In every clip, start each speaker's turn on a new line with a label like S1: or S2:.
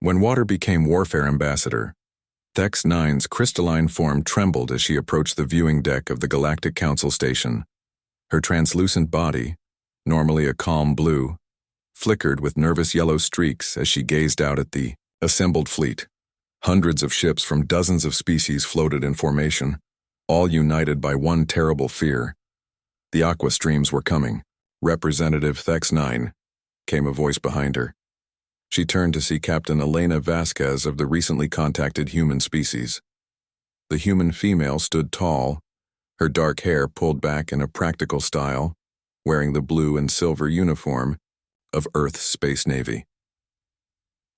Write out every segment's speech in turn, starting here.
S1: When water became warfare ambassador, Thex-9's crystalline form trembled as she approached the viewing deck of the Galactic Council station. Her translucent body, normally a calm blue, flickered with nervous yellow streaks as she gazed out at the assembled fleet. Hundreds of ships from dozens of species floated in formation, all united by one terrible fear. The aqua streams were coming. Representative Thex-9, came a voice behind her. She turned to see Captain Elena Vasquez of the recently contacted human species. The human female stood tall, her dark hair pulled back in a practical style, wearing the blue and silver uniform of Earth's Space Navy.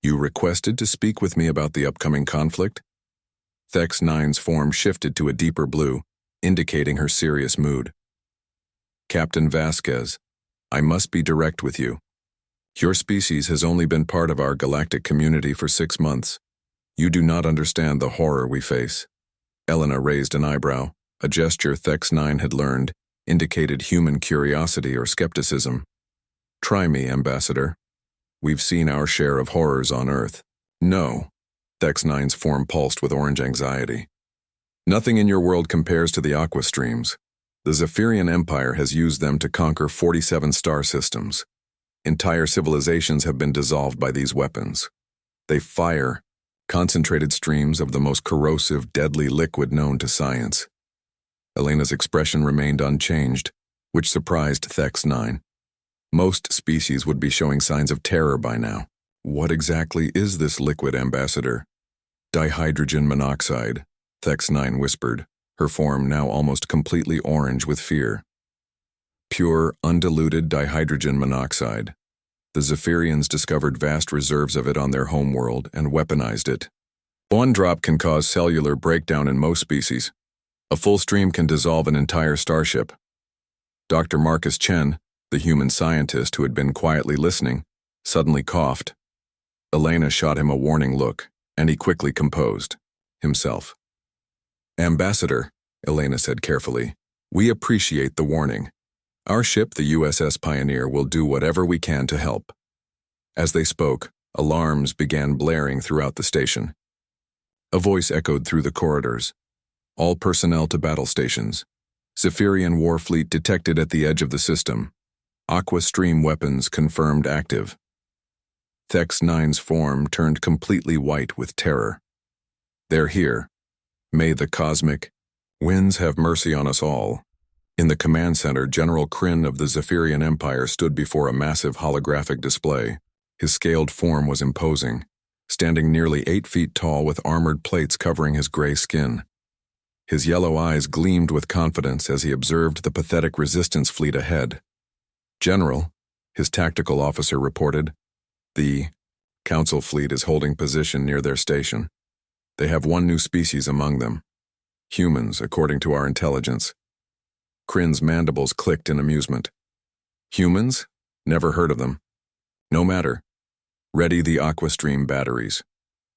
S1: "You requested to speak with me about the upcoming conflict?" Thex-9's form shifted to a deeper blue, indicating her serious mood. "Captain Vasquez, I must be direct with you. Your species has only been part of our galactic community for 6 months. You do not understand the horror we face." Elena raised an eyebrow, a gesture Thex-9 had learned, indicated human curiosity or skepticism. "Try me, Ambassador. We've seen our share of horrors on Earth." "No." Thex-9's form pulsed with orange anxiety. "Nothing in your world compares to the aqua streams. The Zephyrian Empire has used them to conquer 47 star systems. Entire civilizations have been dissolved by these weapons. They fire concentrated streams of the most corrosive, deadly liquid known to science." Elena's expression remained unchanged, which surprised Thex-9. Most species would be showing signs of terror by now. "What exactly is this liquid, Ambassador?" "Dihydrogen monoxide," Thex-9 whispered, her form now almost completely orange with fear. "Pure, undiluted dihydrogen monoxide. The Zephyrians discovered vast reserves of it on their homeworld and weaponized it. One drop can cause cellular breakdown in most species. A full stream can dissolve an entire starship." Dr. Marcus Chen, the human scientist who had been quietly listening, suddenly coughed. Elena shot him a warning look, and he quickly composed himself. "Ambassador," Elena said carefully, "we appreciate the warning. Our ship, the USS Pioneer, will do whatever we can to help." As they spoke, alarms began blaring throughout the station. A voice echoed through the corridors. "All personnel to battle stations. Zephyrian war fleet detected at the edge of the system. Aqua stream weapons confirmed active." Thex-9's form turned completely white with terror. "They're here. May the cosmic winds have mercy on us all." In the command center, General Kryn of the Zephyrian Empire stood before a massive holographic display. His scaled form was imposing, standing nearly 8 feet tall with armored plates covering his gray skin. His yellow eyes gleamed with confidence as he observed the pathetic resistance fleet ahead. "General," his tactical officer reported, "the Council fleet is holding position near their station. They have one new species among them. Humans, according to our intelligence." Kryn's mandibles clicked in amusement. "Humans? Never heard of them. No matter. Ready the aquastream batteries.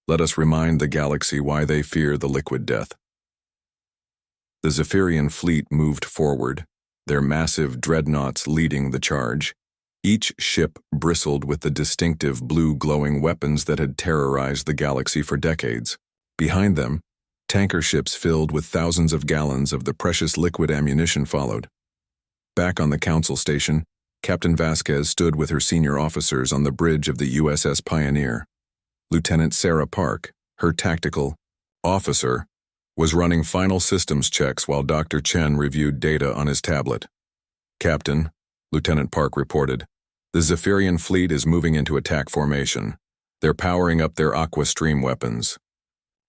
S1: Let us remind the galaxy why they fear the liquid death." The Zephyrian fleet moved forward, their massive dreadnoughts leading the charge. Each ship bristled with the distinctive blue glowing weapons that had terrorized the galaxy for decades. Behind them, tanker ships filled with thousands of gallons of the precious liquid ammunition followed. Back on the Council station, Captain Vasquez stood with her senior officers on the bridge of the USS Pioneer. Lieutenant Sarah Park, her tactical officer, was running final systems checks while Dr. Chen reviewed data on his tablet. "Captain," Lieutenant Park reported, "the Zephyrian fleet is moving into attack formation. They're powering up their aqua stream weapons."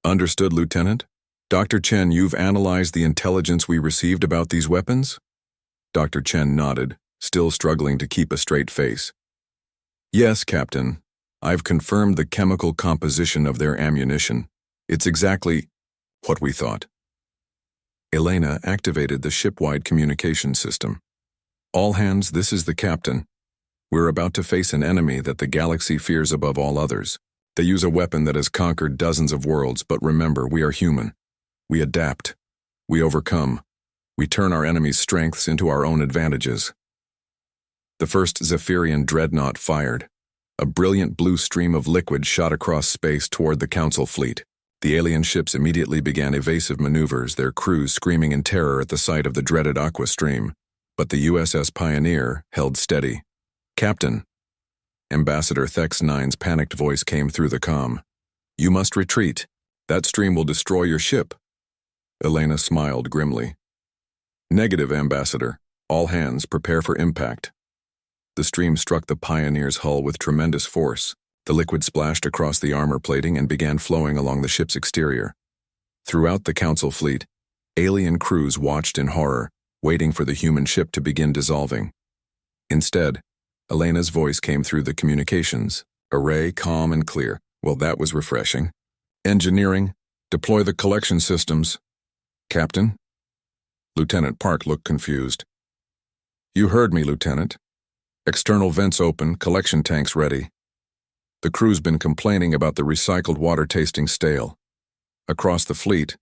S1: "Understood, Lieutenant. Dr. Chen, you've analyzed the intelligence we received about these weapons?" Dr. Chen nodded, still struggling to keep a straight face. "Yes, Captain. I've confirmed the chemical composition of their ammunition. It's exactly what we thought." Elena activated the ship-wide communication system. "All hands, this is the captain. We're about to face an enemy that the galaxy fears above all others. They use a weapon that has conquered dozens of worlds, but remember, we are human. We adapt. We overcome. We turn our enemy's strengths into our own advantages." The first Zephyrian dreadnought fired. A brilliant blue stream of liquid shot across space toward the Council fleet. The alien ships immediately began evasive maneuvers, their crews screaming in terror at the sight of the dreaded aqua stream. But the USS Pioneer held steady. "Captain," Ambassador Thex-9's panicked voice came through the comm. "You must retreat. That stream will destroy your ship." Elena smiled grimly. "Negative, Ambassador. All hands prepare for impact." The stream struck the Pioneer's hull with tremendous force. The liquid splashed across the armor plating and began flowing along the ship's exterior. Throughout the Council fleet, alien crews watched in horror, waiting for the human ship to begin dissolving. Instead, Elena's voice came through the communications, array calm and clear. Well, that was refreshing. "Engineering, deploy the collection systems." "Captain?" Lieutenant Park looked confused. "You heard me, Lieutenant. External vents open, collection tanks ready. The crew's been complaining about the recycled water tasting stale." Across the fleet,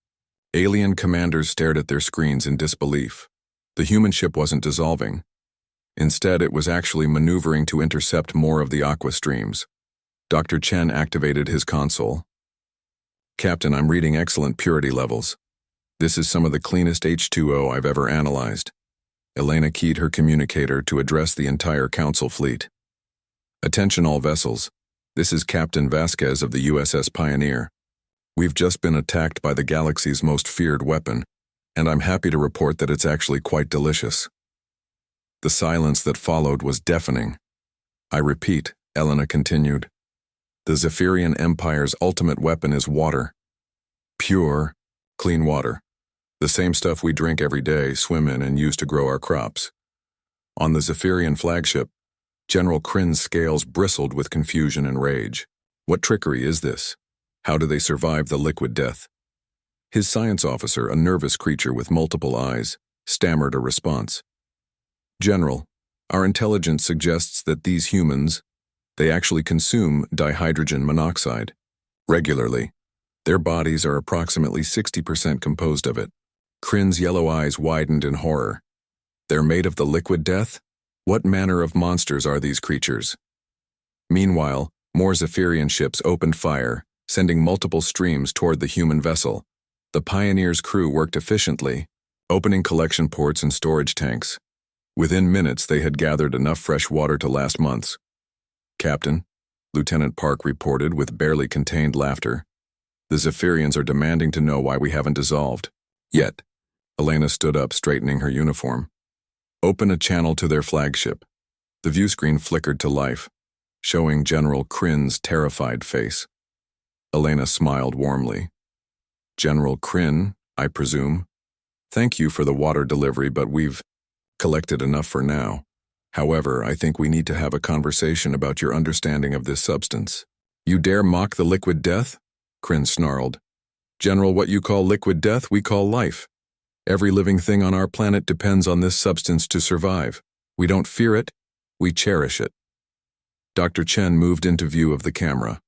S1: alien commanders stared at their screens in disbelief. The human ship wasn't dissolving. Instead, it was actually maneuvering to intercept more of the aqua streams. Dr. Chen activated his console. "Captain, I'm reading excellent purity levels. This is some of the cleanest H2O I've ever analyzed." Elena keyed her communicator to address the entire Council fleet. "Attention all vessels. This is Captain Vasquez of the USS Pioneer. We've just been attacked by the galaxy's most feared weapon, and I'm happy to report that it's actually quite delicious." The silence that followed was deafening. "I repeat," Elena continued, "the Zephyrian Empire's ultimate weapon is water. Pure, clean water. The same stuff we drink every day, swim in, and use to grow our crops." On the Zephyrian flagship, General Kryn's scales bristled with confusion and rage. What trickery is this? How do they survive the liquid death? His science officer, a nervous creature with multiple eyes, stammered a response. "General, our intelligence suggests that these humans, they actually consume dihydrogen monoxide regularly. Their bodies are approximately 60% composed of it." Kryn's yellow eyes widened in horror. "They're made of the liquid death? What manner of monsters are these creatures?" Meanwhile, more Zephyrian ships opened fire, sending multiple streams toward the human vessel. The Pioneer's crew worked efficiently, opening collection ports and storage tanks. Within minutes, they had gathered enough fresh water to last months. "Captain," Lieutenant Park reported with barely contained laughter, "the Zephyrians are demanding to know why we haven't dissolved yet." Elena stood up, straightening her uniform. "Open a channel to their flagship." The view screen flickered to life, showing General Kryn's terrified face. Elena smiled warmly. "General Kryn, I presume. Thank you for the water delivery, but we've collected enough for now. However, I think we need to have a conversation about your understanding of this substance." "You dare mock the liquid death?" Kryn snarled. "General, what you call liquid death, we call life. Every living thing on our planet depends on this substance to survive. We don't fear it, we cherish it." Dr. Chen moved into view of the camera.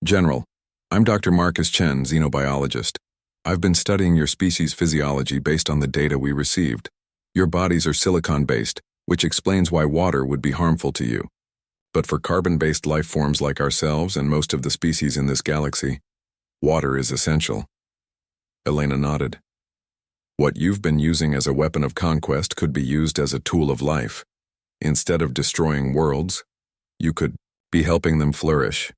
S1: "General, I'm Dr. Marcus Chen, xenobiologist. I've been studying your species' physiology based on the data we received. Your bodies are silicon-based, which explains why water would be harmful to you. But for carbon-based life forms like ourselves and most of the species in this galaxy, water is essential." Elena nodded. "What you've been using as a weapon of conquest could be used as a tool of life. Instead of destroying worlds, you could be helping them flourish."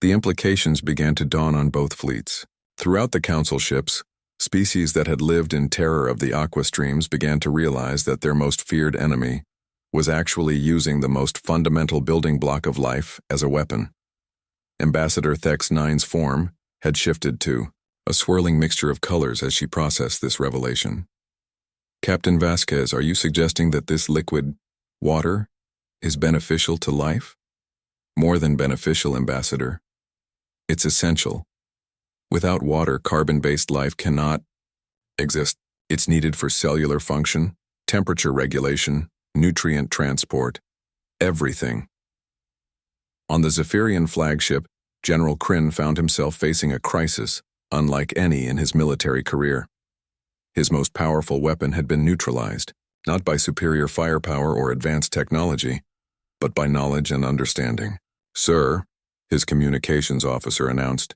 S1: The implications began to dawn on both fleets. Throughout the Council ships, species that had lived in terror of the aqua streams began to realize that their most feared enemy was actually using the most fundamental building block of life as a weapon. Ambassador Thex-9's form had shifted to a swirling mixture of colors as she processed this revelation. "Captain Vasquez, are you suggesting that this liquid, water, is beneficial to life?" "More than beneficial, Ambassador. It's essential. Without water, carbon-based life cannot exist. It's needed for cellular function, temperature regulation, nutrient transport, everything." On the Zephyrian flagship, General Kryn found himself facing a crisis unlike any in his military career. His most powerful weapon had been neutralized, not by superior firepower or advanced technology, but by knowledge and understanding. Sir, his communications officer announced,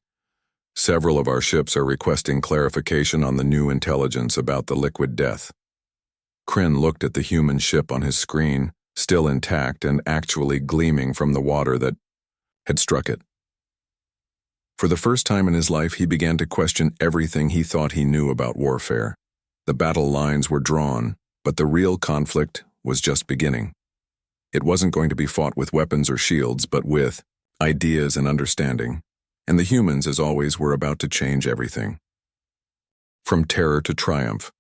S1: several of our ships are requesting clarification on the new intelligence about the liquid death. Kryn looked at the human ship on his screen, still intact and actually gleaming from the water that had struck it. For the first time in his life, he began to question everything he thought he knew about warfare. The battle lines were drawn, but the real conflict was just beginning. It wasn't going to be fought with weapons or shields, but with ideas and understanding. And the humans, as always, were about to change everything. From terror to triumph,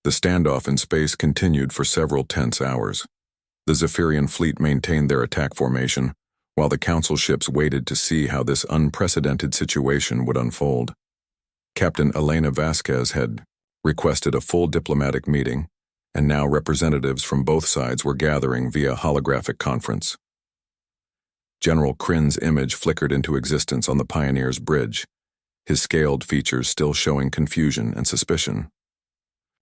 S1: the standoff in space continued for several tense hours. The Zephyrian fleet maintained their attack formation, while the Council ships waited to see how this unprecedented situation would unfold. Captain Elena Vasquez had requested a full diplomatic meeting, and now representatives from both sides were gathering via holographic conference. General Kryn's image flickered into existence on the Pioneer's bridge, his scaled features still showing confusion and suspicion.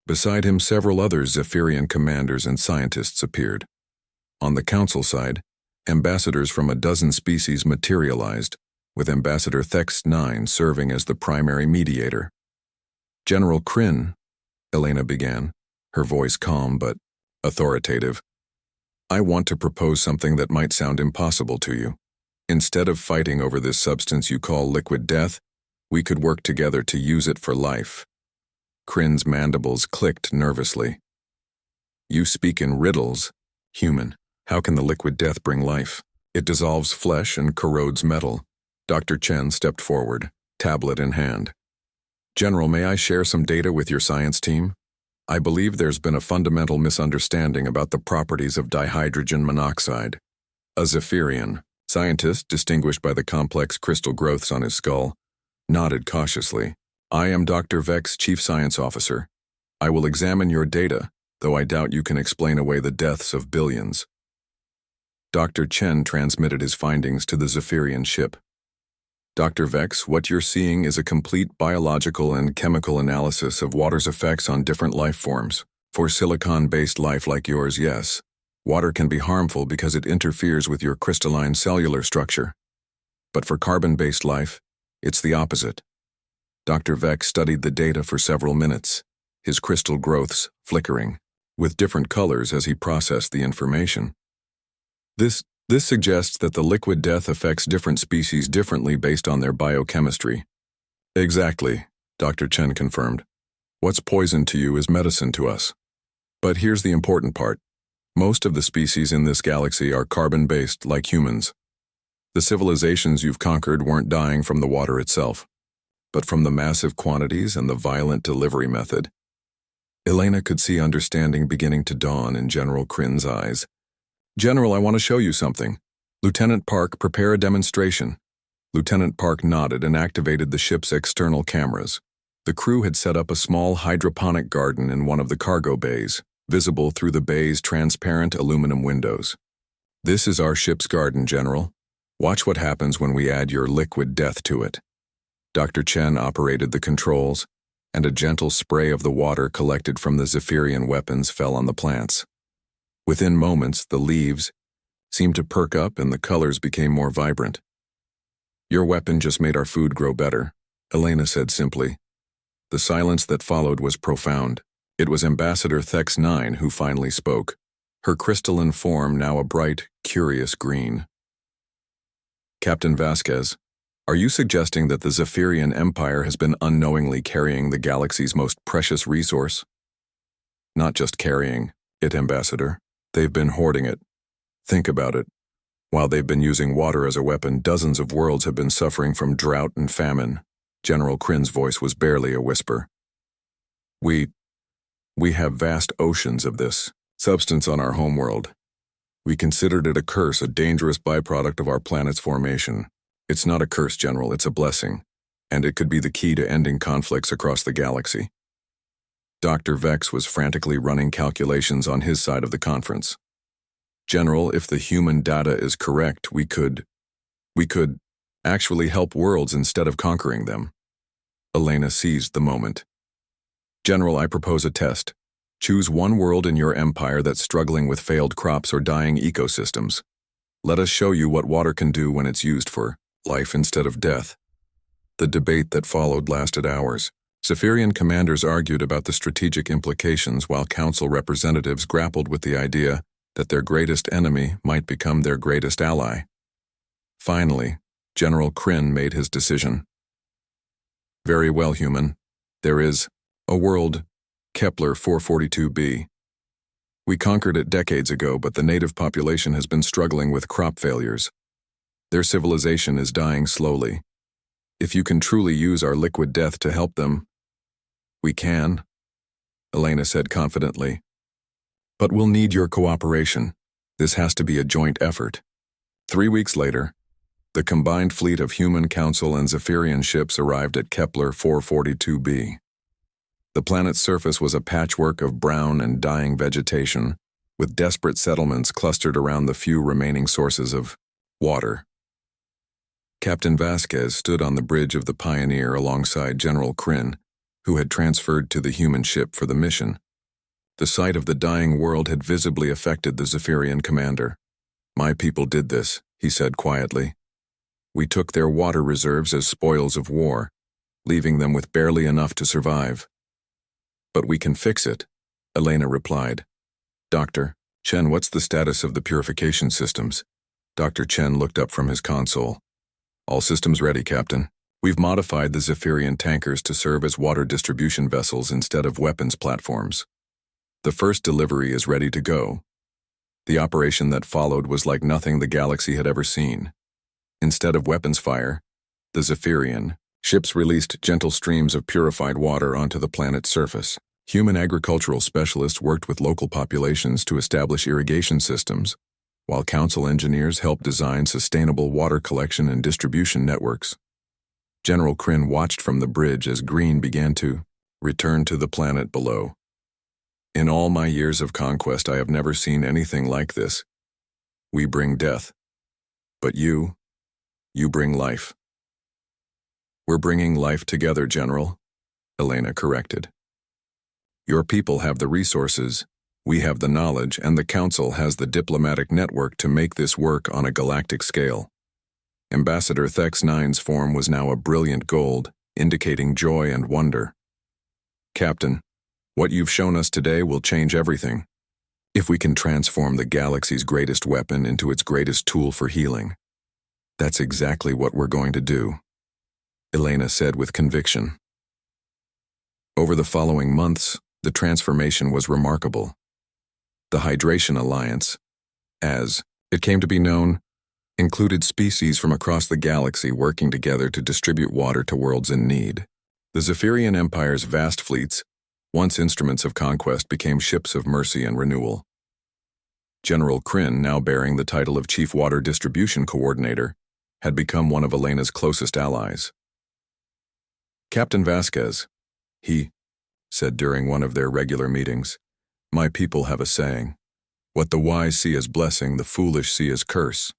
S1: Beside him, several other Zephyrian commanders and scientists appeared. On the Council side, ambassadors from a dozen species materialized, with Ambassador Thex 9 serving as the primary mediator. General Kryn, Elena began, her voice calm but authoritative. I want to propose something that might sound impossible to you. Instead of fighting over this substance you call liquid death, we could work together to use it for life. Kryn's mandibles clicked nervously. You speak in riddles, human. How can the liquid death bring life? It dissolves flesh and corrodes metal. Dr. Chen stepped forward, tablet in hand. General, may I share some data with your science team? I believe there's been a fundamental misunderstanding about the properties of dihydrogen monoxide. A Zephyrian scientist, distinguished by the complex crystal growths on his skull, nodded cautiously. I am Dr. Vex, Chief Science Officer. I will examine your data, though I doubt you can explain away the deaths of billions. Dr. Chen transmitted his findings to the Zephyrian ship. Dr. Vex, what you're seeing is a complete biological and chemical analysis of water's effects on different life forms. For silicon-based life like yours, yes, water can be harmful because it interferes with your crystalline cellular structure. But for carbon-based life, it's the opposite. Dr. Vex studied the data for several minutes, his crystal growths flickering, with different colors as he processed the information. This suggests that the liquid death affects different species differently based on their biochemistry. Exactly, Dr. Chen confirmed. What's poison to you is medicine to us. But here's the important part. Most of the species in this galaxy are carbon-based like humans. The civilizations you've conquered weren't dying from the water itself, but from the massive quantities and the violent delivery method. Elena could see understanding beginning to dawn in General Kryn's eyes. General, I want to show you something. Lieutenant Park, prepare a demonstration. Lieutenant Park nodded and activated the ship's external cameras. The crew had set up a small hydroponic garden in one of the cargo bays, visible through the bay's transparent aluminum windows. This is our ship's garden, General. Watch what happens when we add your liquid death to it. Dr. Chen operated the controls, and a gentle spray of the water collected from the Zephyrian weapons fell on the plants. Within moments, the leaves seemed to perk up and the colors became more vibrant. Your weapon just made our food grow better, Elena said simply. The silence that followed was profound. It was Ambassador Thex 9 who finally spoke, her crystalline form now a bright, curious green. Captain Vasquez, are you suggesting that the Zephyrian Empire has been unknowingly carrying the galaxy's most precious resource? Not just carrying it, Ambassador. They've been hoarding it. Think about it. While they've been using water as a weapon, dozens of worlds have been suffering from drought and famine. General Kryn's voice was barely a whisper. We have vast oceans of this substance on our homeworld. We considered it a curse, a dangerous byproduct of our planet's formation. It's not a curse, General, it's a blessing, and it could be the key to ending conflicts across the galaxy. Dr. Vex was frantically running calculations on his side of the conference. General, if the human data is correct, we could actually help worlds instead of conquering them. Elena seized the moment. General, I propose a test. Choose one world in your empire that's struggling with failed crops or dying ecosystems. Let us show you what water can do when it's used for life instead of death. The debate that followed lasted hours. Zephyrian commanders argued about the strategic implications while council representatives grappled with the idea that their greatest enemy might become their greatest ally. Finally, General Kryn made his decision. Very well, human. There is a world, Kepler 442b. We conquered it decades ago, but the native population has been struggling with crop failures. Their civilization is dying slowly. If you can truly use our liquid death to help them, we can, Elena said confidently. But we'll need your cooperation. This has to be a joint effort. 3 weeks later, the combined fleet of human council and Zephyrian ships arrived at Kepler 442b. The planet's surface was a patchwork of brown and dying vegetation, with desperate settlements clustered around the few remaining sources of water. Captain Vasquez stood on the bridge of the Pioneer alongside General Kryn, who had transferred to the human ship for the mission. The sight of the dying world had visibly affected the Zephyrian commander. "My people did this," he said quietly. "We took their water reserves as spoils of war, leaving them with barely enough to survive." "But we can fix it," Elena replied. "Dr. Chen, what's the status of the purification systems?" Dr. Chen looked up from his console. "All systems ready, Captain. We've modified the Zephyrian tankers to serve as water distribution vessels instead of weapons platforms. The first delivery is ready to go." The operation that followed was like nothing the galaxy had ever seen. Instead of weapons fire, the Zephyrian ships released gentle streams of purified water onto the planet's surface. Human agricultural specialists worked with local populations to establish irrigation systems, while council engineers helped design sustainable water collection and distribution networks. General Kryn watched from the bridge as green began to return to the planet below. "In all my years of conquest, I have never seen anything like this. We bring death. But you bring life." "We're bringing life together, General," Elena corrected. "Your people have the resources, we have the knowledge, and the Council has the diplomatic network to make this work on a galactic scale." Ambassador Thex9's form was now a brilliant gold, indicating joy and wonder. "Captain, what you've shown us today will change everything. If we can transform the galaxy's greatest weapon into its greatest tool for healing, that's exactly what we're going to do," Elena said with conviction. Over the following months, the transformation was remarkable. The Hydration Alliance, as it came to be known, included species from across the galaxy working together to distribute water to worlds in need. The Zephyrian Empire's vast fleets, once instruments of conquest, became ships of mercy and renewal. General Kryn, now bearing the title of Chief Water Distribution Coordinator, had become one of Elena's closest allies. "Captain Vasquez," he said during one of their regular meetings, "my people have a saying. What the wise see as blessing, the foolish see as curse.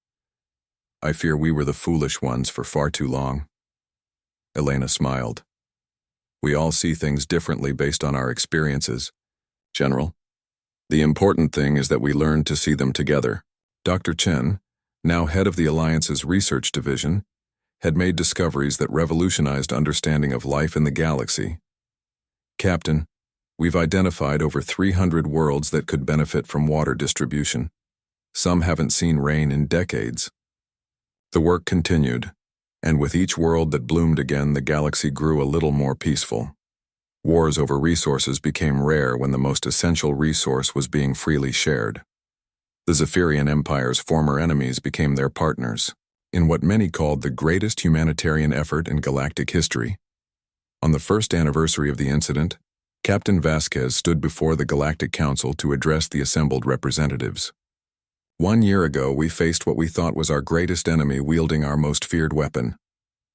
S1: I fear we were the foolish ones for far too long." Elena smiled. "We all see things differently based on our experiences, General. The important thing is that we learn to see them together." Dr. Chen, now head of the Alliance's research division, had made discoveries that revolutionized understanding of life in the galaxy. "Captain, we've identified over 300 worlds that could benefit from water distribution. Some haven't seen rain in decades." The work continued, and with each world that bloomed again, the galaxy grew a little more peaceful. Wars over resources became rare when the most essential resource was being freely shared. The Zephyrian Empire's former enemies became their partners, in what many called the greatest humanitarian effort in galactic history. On the first anniversary of the incident, Captain Vasquez stood before the Galactic Council to address the assembled representatives. "1 year ago, we faced what we thought was our greatest enemy wielding our most feared weapon.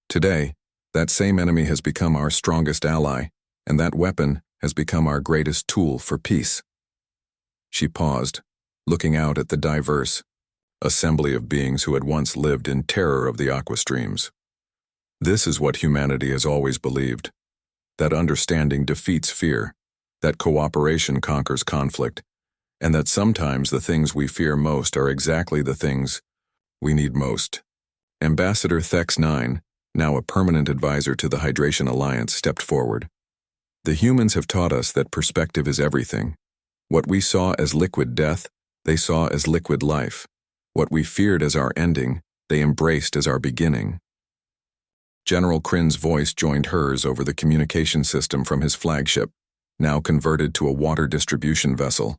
S1: Today, that same enemy has become our strongest ally, and that weapon has become our greatest tool for peace." She paused, looking out at the diverse assembly of beings who had once lived in terror of the aqua streams. "This is what humanity has always believed, that understanding defeats fear, that cooperation conquers conflict, and that sometimes the things we fear most are exactly the things we need most. Ambassador Thex-9, now a permanent advisor to the Hydration Alliance, stepped forward. The humans have taught us that perspective is everything. What we saw as liquid death, they saw as liquid life. What we feared as our ending, they embraced as our beginning. General Krynn's voice joined hers over the communication system from his flagship, now converted to a water distribution vessel.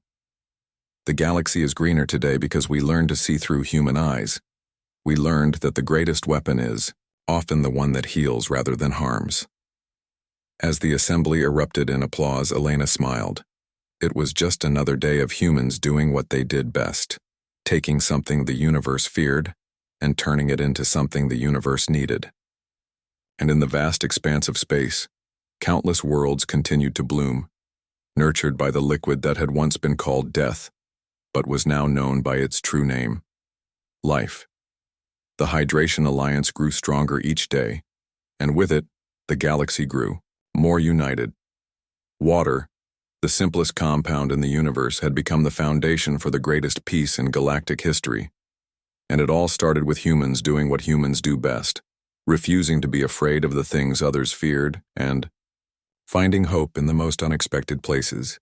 S1: The galaxy is greener today because we learned to see through human eyes. We learned that the greatest weapon is often the one that heals rather than harms. As the assembly erupted in applause, Elena smiled. It was just another day of humans doing what they did best, taking something the universe feared and turning it into something the universe needed. And in the vast expanse of space, countless worlds continued to bloom, nurtured by the liquid that had once been called death, but was now known by its true name, life. The Hydration Alliance grew stronger each day, and with it, the galaxy grew, more united. Water, the simplest compound in the universe, had become the foundation for the greatest peace in galactic history. And it all started with humans doing what humans do best, refusing to be afraid of the things others feared, and finding hope in the most unexpected places.